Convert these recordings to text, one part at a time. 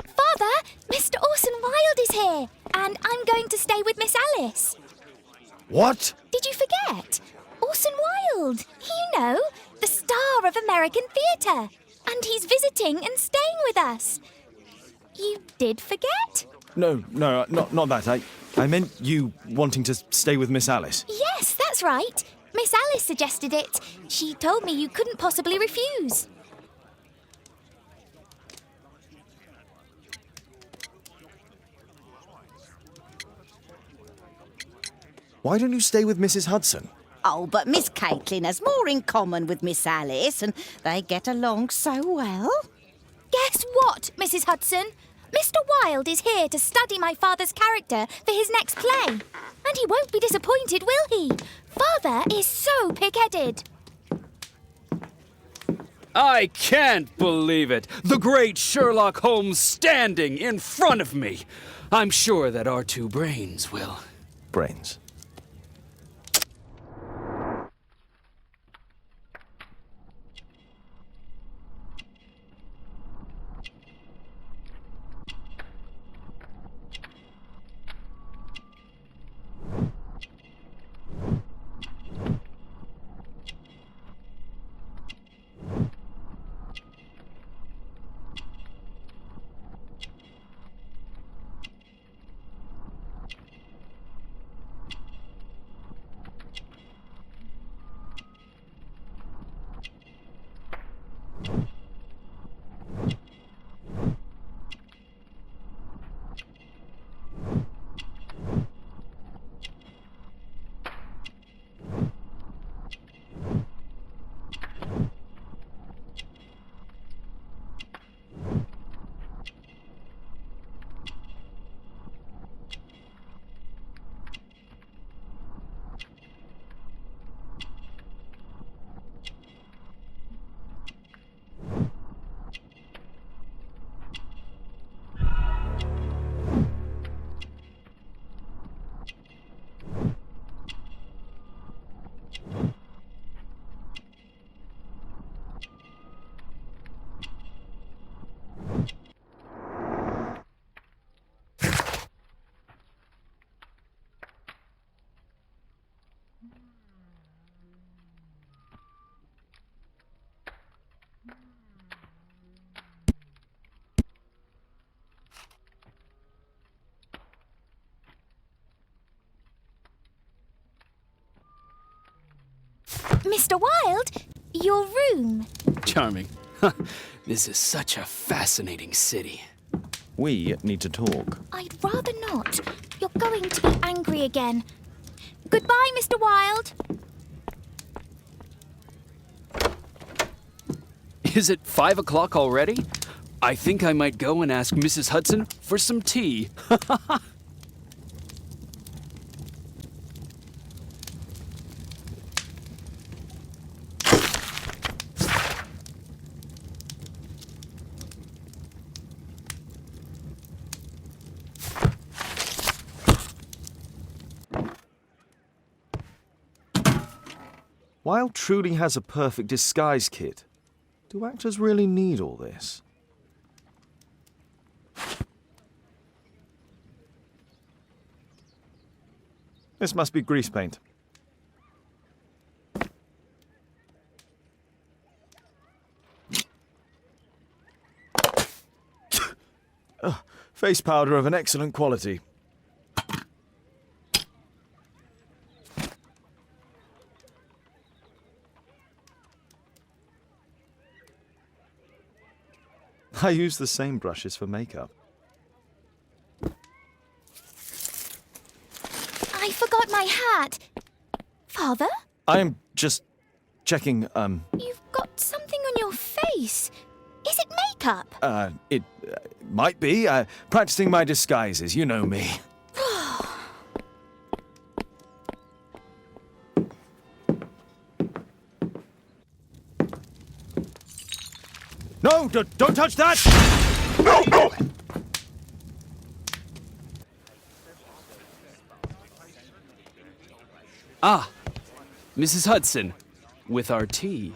Father, Mr. Orson Wilde is here, and I'm going to stay with Miss Alice. What? Did you forget? Orson Wilde, you know, the star of American theatre. And he's visiting and staying with us. You did forget? No, not that. I meant you wanting to stay with Miss Alice. Yes, that's right. Miss Alice suggested it. She told me you couldn't possibly refuse. Why don't you stay with Mrs. Hudson? Oh, but Miss Caitlin has more in common with Miss Alice, and they get along so well. Guess what, Mrs. Hudson? Mr. Wilde is here to study my father's character for his next play. And he won't be disappointed, will he? Father is so pig-headed. I can't believe it! The great Sherlock Holmes standing in front of me! I'm sure that our two brains will... Brains. Mr. Wilde, your room. Charming. This is such a fascinating city. We need to talk. I'd rather not. You're going to be angry again. Goodbye, Mr. Wilde. Is it 5 o'clock already? I think I might go and ask Mrs. Hudson for some tea. Wilde truly has a perfect disguise kit. Do actors really need all this? This must be grease paint. Face powder of an excellent quality. I use the same brushes for makeup. I forgot my hat. Father? I am just checking, You've got something on your face. Is it makeup? It might be. Practicing my disguises, you know me. No, don't touch that! No! Ah, Mrs. Hudson, with our tea.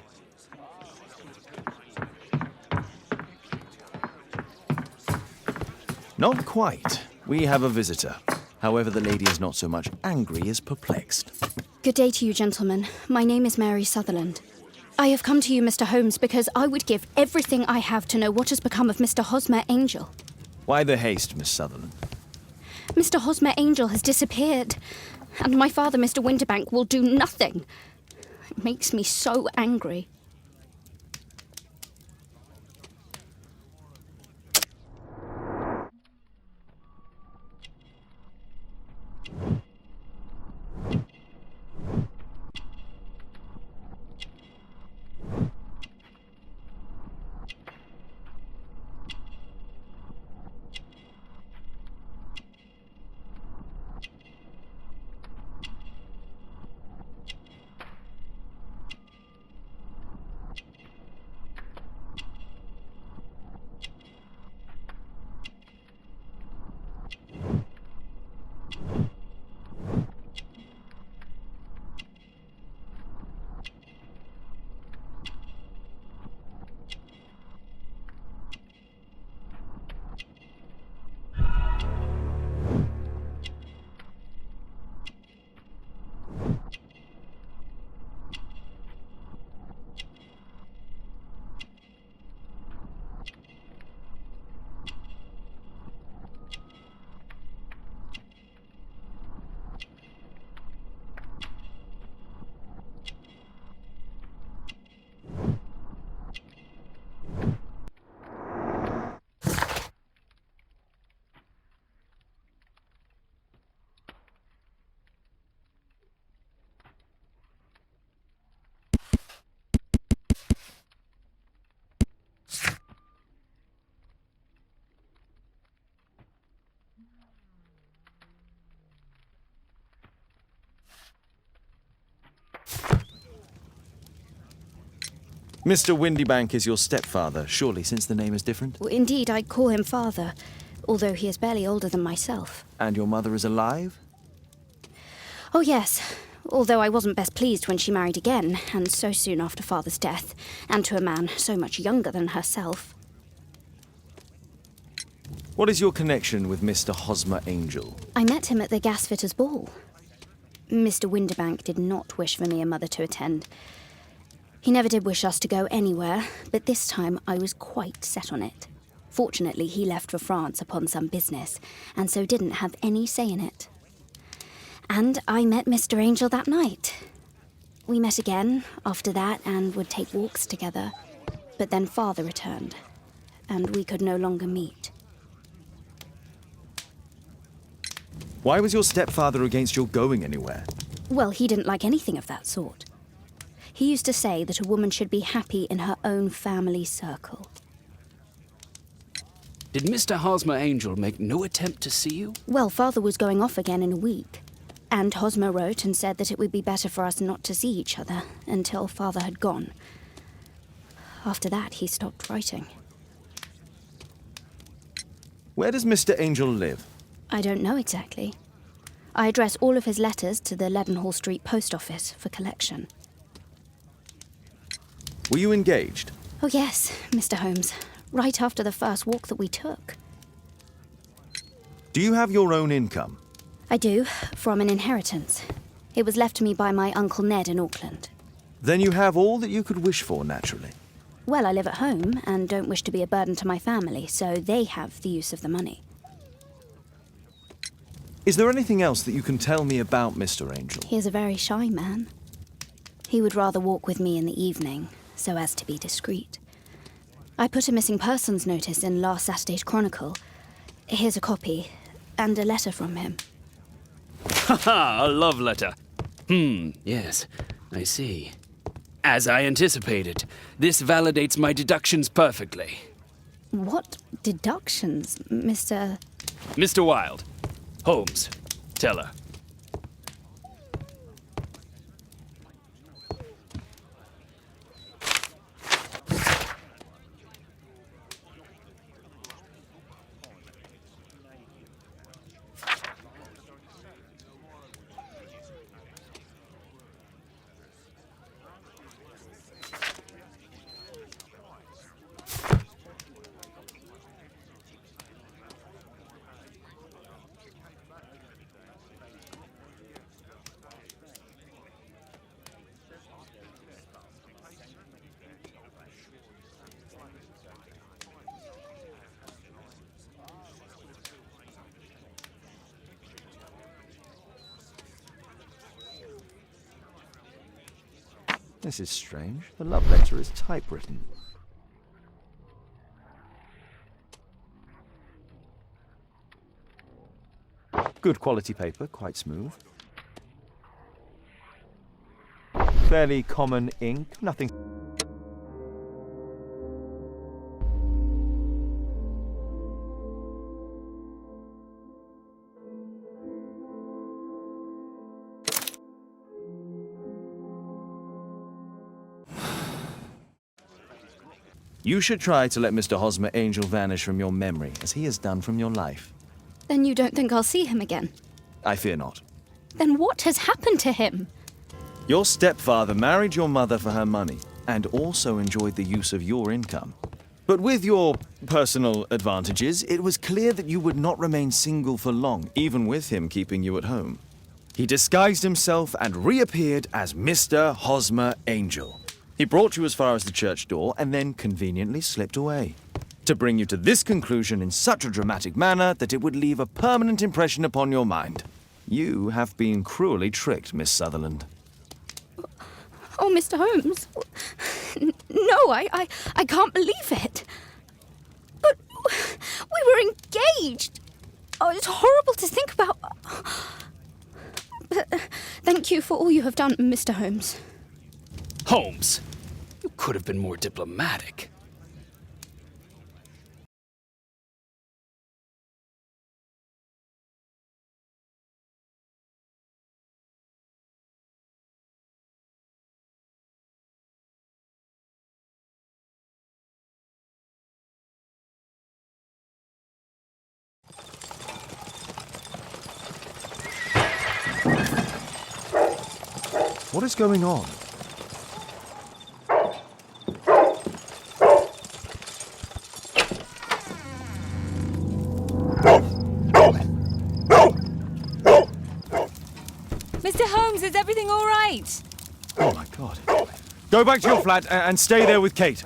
Not quite. We have a visitor. However, the lady is not so much angry as perplexed. Good day to you, gentlemen. My name is Mary Sutherland. I have come to you, Mr. Holmes, because I would give everything I have to know what has become of Mr. Hosmer Angel. Why the haste, Miss Sutherland? Mr. Hosmer Angel has disappeared, and my father, Mr. Winterbank, will do nothing. It makes me so angry. Mr. Windybank is your stepfather, surely, since the name is different? Well, indeed, I call him father, although he is barely older than myself. And your mother is alive? Oh, yes, although I wasn't best pleased when she married again, and so soon after father's death, and to a man so much younger than herself. What is your connection with Mr. Hosmer Angel? I met him at the gasfitters' ball. Mr. Winterbank did not wish for me and mother to attend. He never did wish us to go anywhere, but this time I was quite set on it. Fortunately, he left for France upon some business, and so didn't have any say in it. And I met Mr. Angel that night. We met again after that and would take walks together. But then father returned, and we could no longer meet. Why was your stepfather against your going anywhere? Well, he didn't like anything of that sort. He used to say that a woman should be happy in her own family circle. Did Mr. Hosmer Angel make no attempt to see you? Well, father was going off again in a week. And Hosmer wrote and said that it would be better for us not to see each other until father had gone. After that, he stopped writing. Where does Mr. Angel live? I don't know exactly. I address all of his letters to the Leadenhall Street post office for collection. Were you engaged? Oh yes, Mr. Holmes. Right after the first walk that we took. Do you have your own income? I do, from an inheritance. It was left to me by my Uncle Ned in Auckland. Then you have all that you could wish for, naturally. Well, I live at home and don't wish to be a burden to my family, so they have the use of the money. Is there anything else that you can tell me about Mr. Angel? He is a very shy man. He would rather walk with me in the evening, so as to be discreet. I put a missing persons notice in last Saturday's Chronicle. Here's a copy, and a letter from him. Ha! A love letter. Yes, I see. As I anticipated, this validates my deductions perfectly. What deductions, Mr. Mr. Wilde. Holmes. Tell her. This is strange. The love letter is typewritten. Good quality paper, quite smooth. Fairly common ink, nothing... You should try to let Mr. Hosmer Angel vanish from your memory, as he has done from your life. Then you don't think I'll see him again? I fear not. Then what has happened to him? Your stepfather married your mother for her money, and also enjoyed the use of your income. But with your personal advantages, it was clear that you would not remain single for long, even with him keeping you at home. He disguised himself and reappeared as Mr. Hosmer Angel. He brought you as far as the church door and then conveniently slipped away. To bring you to this conclusion in such a dramatic manner that it would leave a permanent impression upon your mind. You have been cruelly tricked, Miss Sutherland. Oh, Mr. Holmes. No, I can't believe it. But we were engaged. Oh, it's horrible to think about. But thank you for all you have done, Mr. Holmes. Holmes, you could have been more diplomatic. What is going on? Mr. Holmes, is everything all right? Oh my God. Go back to your flat and stay there with Kate.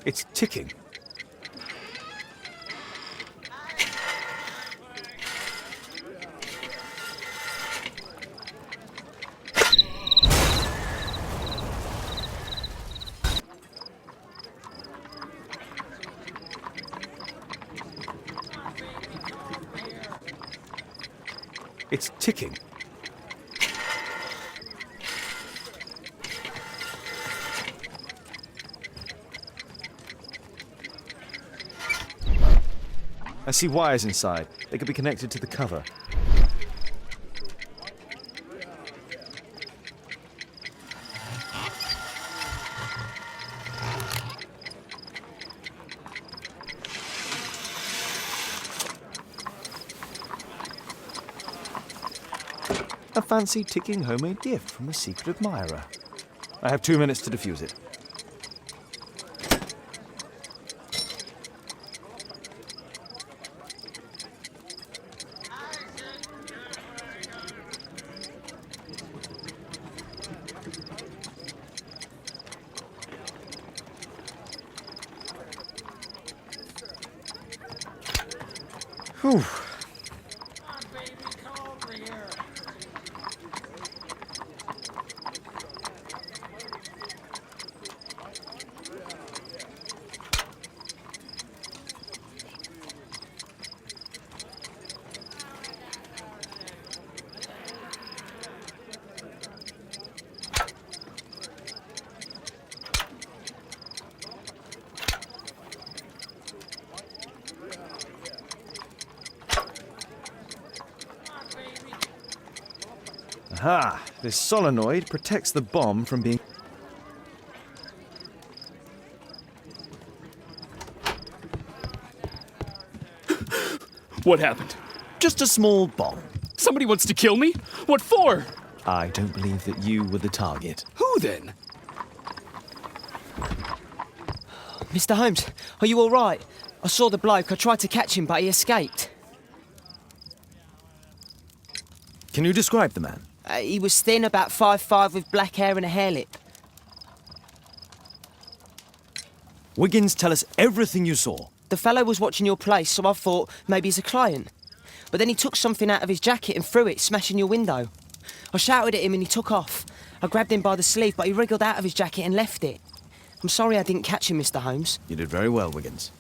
It's ticking. It's ticking. I see wires inside. They could be connected to the cover. A fancy ticking homemade gift from a secret admirer. I have 2 minutes to defuse it. Whew. Aha! This solenoid protects the bomb from being... What happened? Just a small bomb. Somebody wants to kill me? What for? I don't believe that you were the target. Who then? Mr. Holmes, are you all right? I saw the bloke. I tried to catch him, but he escaped. Can you describe the man? He was thin, about 5'5", with black hair and a hair lip. Wiggins, tell us everything you saw. The fellow was watching your place, so I thought maybe he's a client. But then he took something out of his jacket and threw it, smashing your window. I shouted at him and he took off. I grabbed him by the sleeve, but he wriggled out of his jacket and left it. I'm sorry I didn't catch him, Mr. Holmes. You did very well, Wiggins.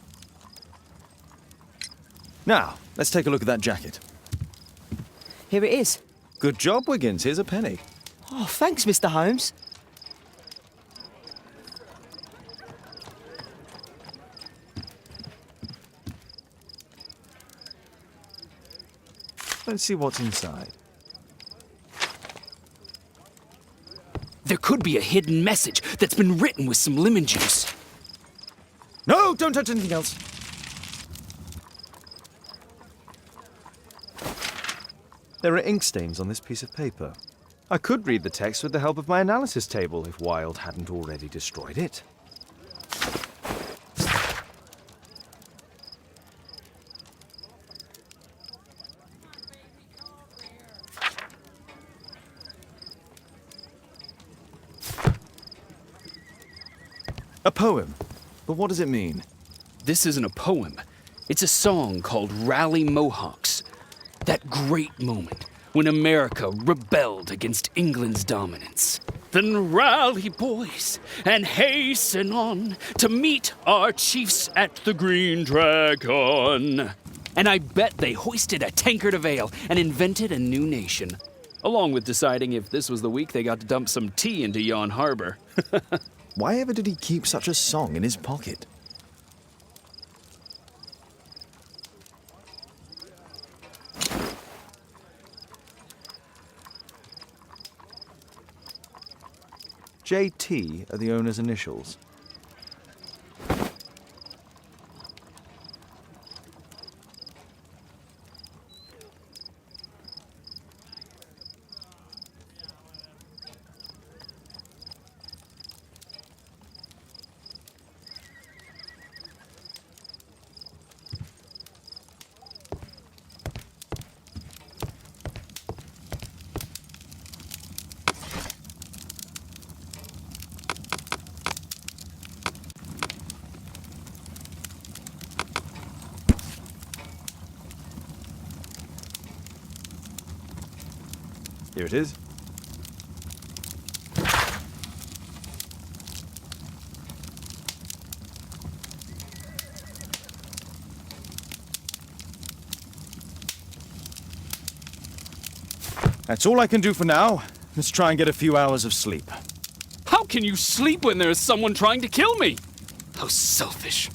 Now, let's take a look at that jacket. Here it is. Good job, Wiggins. Here's a penny. Oh, thanks, Mr. Holmes. Let's see what's inside. There could be a hidden message that's been written with some lemon juice. No, don't touch anything else. There are ink stains on this piece of paper. I could read the text with the help of my analysis table if Wilde hadn't already destroyed it. A poem. But what does it mean? This isn't a poem. It's a song called Rally Mohawks. That great moment when America rebelled against England's dominance. Then rally, boys, and hasten on to meet our chiefs at the Green Dragon. And I bet they hoisted a tankard of ale and invented a new nation. Along with deciding if this was the week they got to dump some tea into Yon Harbor. Why ever did he keep such a song in his pocket? JT are the owner's initials. Here it is. That's all I can do for now. Let's try and get a few hours of sleep. How can you sleep when there is someone trying to kill me? How selfish.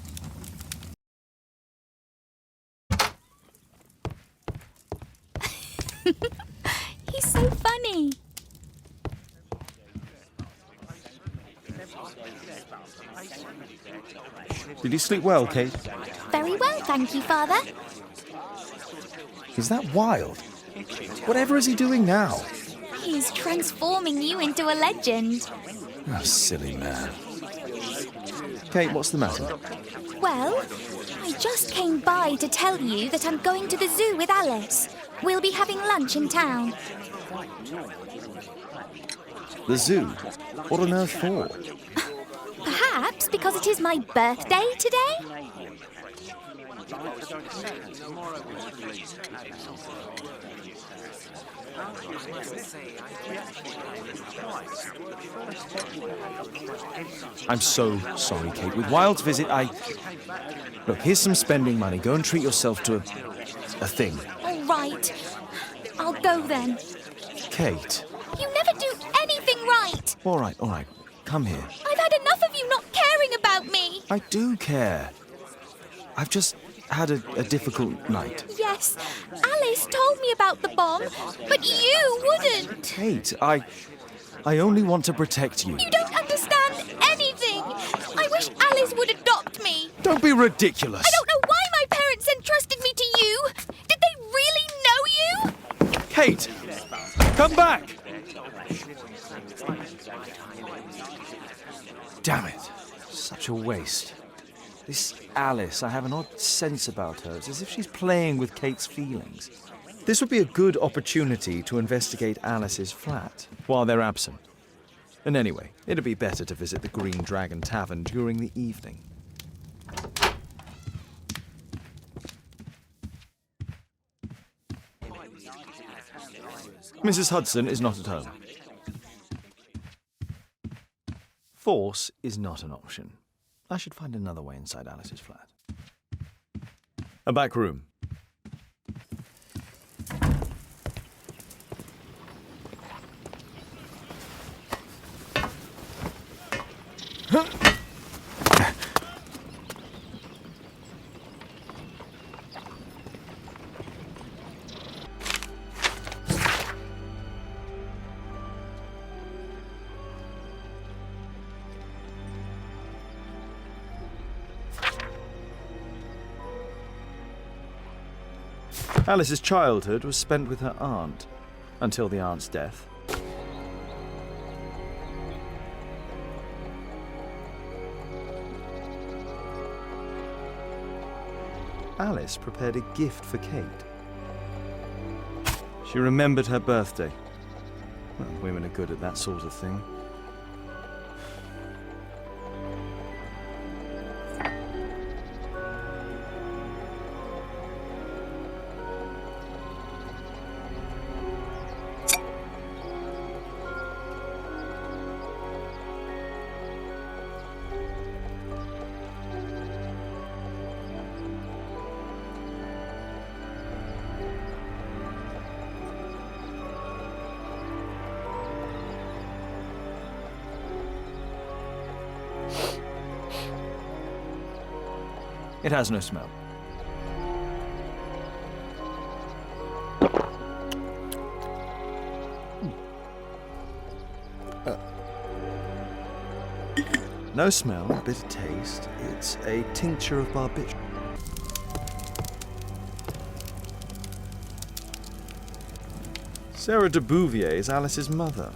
He's so funny. Did you sleep well, Kate? Very well, thank you, Father. Is that Wilde? Whatever is he doing now? He's transforming you into a legend. Oh, silly man. Kate, what's the matter? Well, I just came by to tell you that I'm going to the zoo with Alice. We'll be having lunch in town. The zoo? What on earth for? Perhaps because it is my birthday today? I'm so sorry, Kate. With Wilde's visit, Look, here's some spending money. Go and treat yourself to a thing. All right. I'll go then. Kate. You never do anything right. All right. Come here. I've had enough of you not caring about me. I do care. I've just had a difficult night. Yes, Alice told me about the bomb, but you wouldn't. Kate, I only want to protect you. You don't understand anything. I wish Alice would adopt me. Don't be ridiculous. I don't know why my parents entrusted me to you. Did they really know you? Kate, come back. Damn it. Such a waste. This Alice, I have an odd sense about her. It's as if she's playing with Kate's feelings. This would be a good opportunity to investigate Alice's flat while they're absent. And anyway, it'd be better to visit the Green Dragon Tavern during the evening. Mrs. Hudson is not at home. Force is not an option. I should find another way inside Alice's flat. A back room. Alice's childhood was spent with her aunt, until the aunt's death. Alice prepared a gift for Kate. She remembered her birthday. Well, women are good at that sort of thing. It has no smell. No smell, bitter taste. It's a tincture of barbiturate. Sarah de Bouvier is Alice's mother.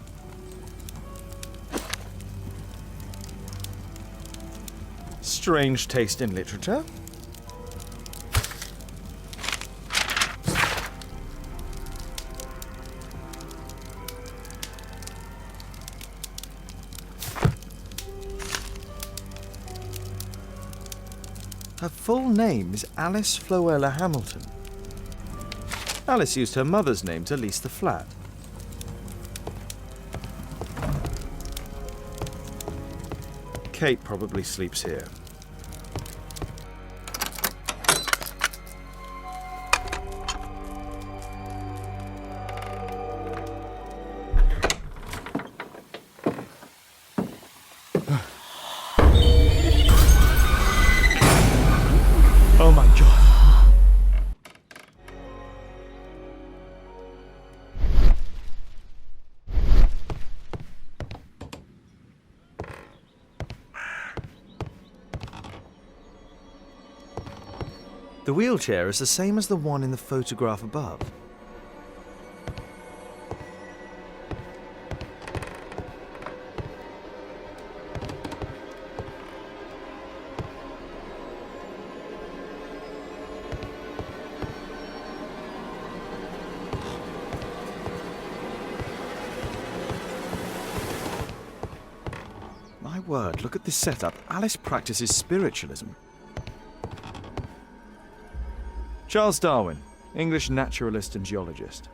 Strange taste in literature. Her full name is Alice Floella Hamilton. Alice used her mother's name to lease the flat. Kate probably sleeps here. Oh my God. The wheelchair is the same as the one in the photograph above. My word, look at this setup. Alice practices spiritualism. Charles Darwin, English naturalist and geologist.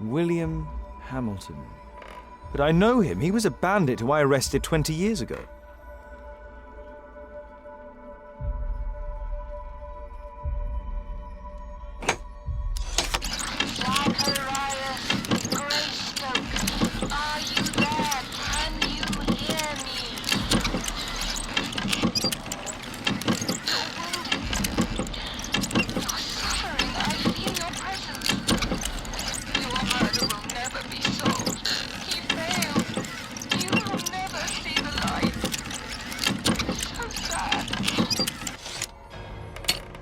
William Hamilton. But I know him. He was a bandit who I arrested 20 years ago.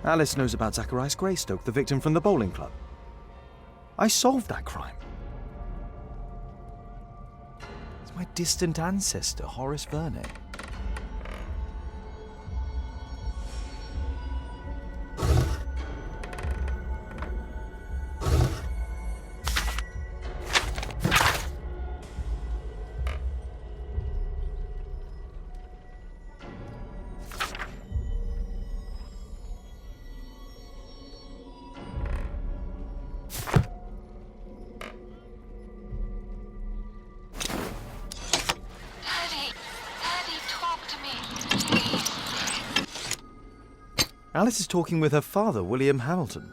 Alice knows about Zacharias Greystoke, the victim from the bowling club. I solved that crime. It's my distant ancestor, Horace Vernet. Alice is talking with her father, William Hamilton.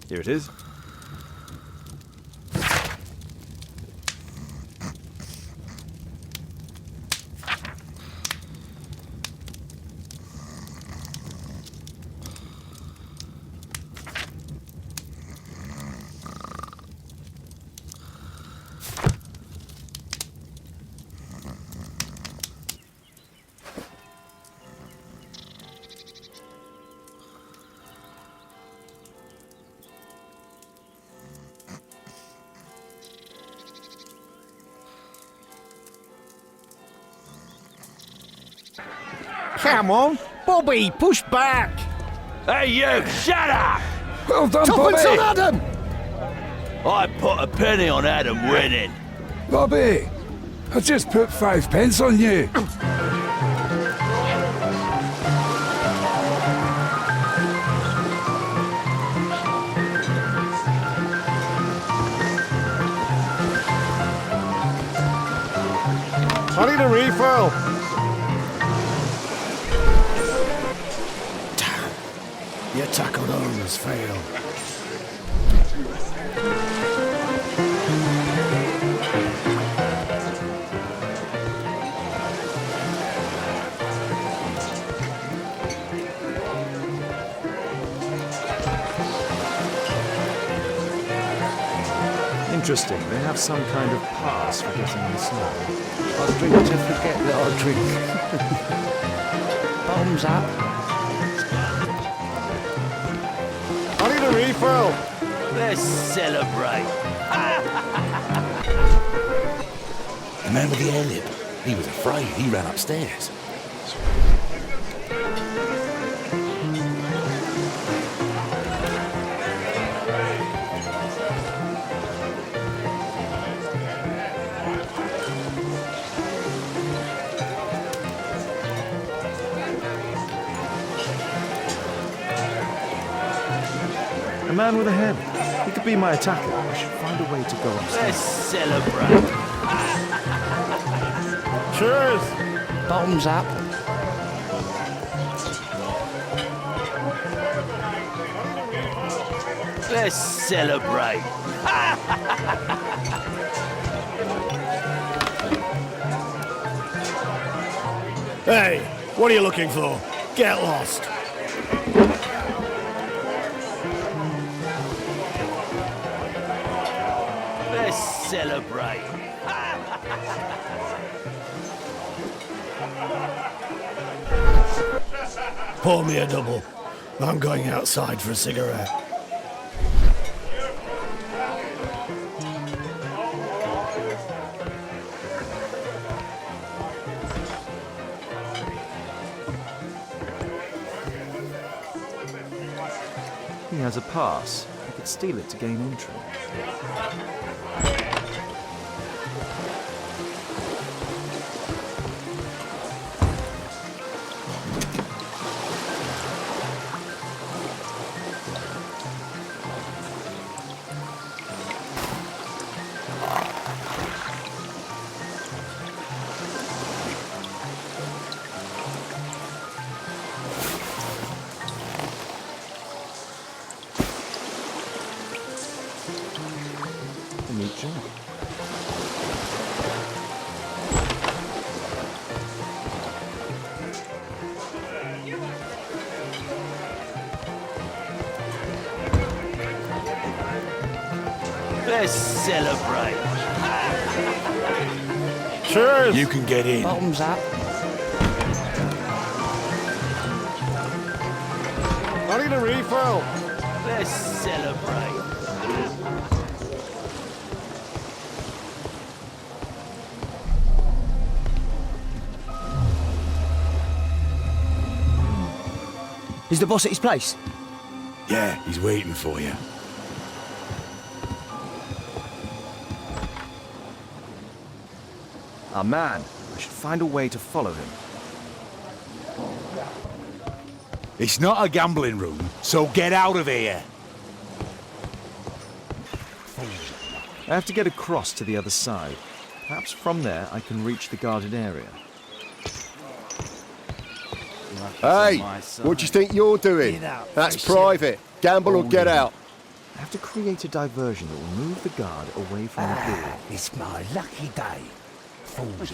Here it is. Come on, Bobby, push back. Hey, you, shut up! Well done, Tuppence Bobby. on Adam! I put a penny on Adam winning. Bobby, I just put 5 pence on you. I need a refill. Your tackle arm has failed. Interesting. They have some kind of pass for getting in the snow. I drink to forget that I drink. Bombs up. I need a refill. Let's celebrate. The man with the airlip. He was afraid. He ran upstairs. A man with a head. He could be my attacker. I should find a way to go upstairs. Let's celebrate. Cheers. Bombs up. Let's celebrate. Hey, what are you looking for? Get lost. Let's celebrate. Pour me a double. I'm going outside for a cigarette. He has a pass. I could steal it to gain entry. A neat job. Let's celebrate. Cheers. You can get in. Bottoms up. I need a refill. Let's celebrate. Is the boss at his place? Yeah, he's waiting for you. Ah, man. I should find a way to follow him. It's not a gambling room, so get out of here. I have to get across to the other side. Perhaps from there I can reach the guarded area. Hey, what do you think you're doing? That's private. Gamble or get out. I have to create a diversion that will move the guard away from the door. It's my lucky day. Fools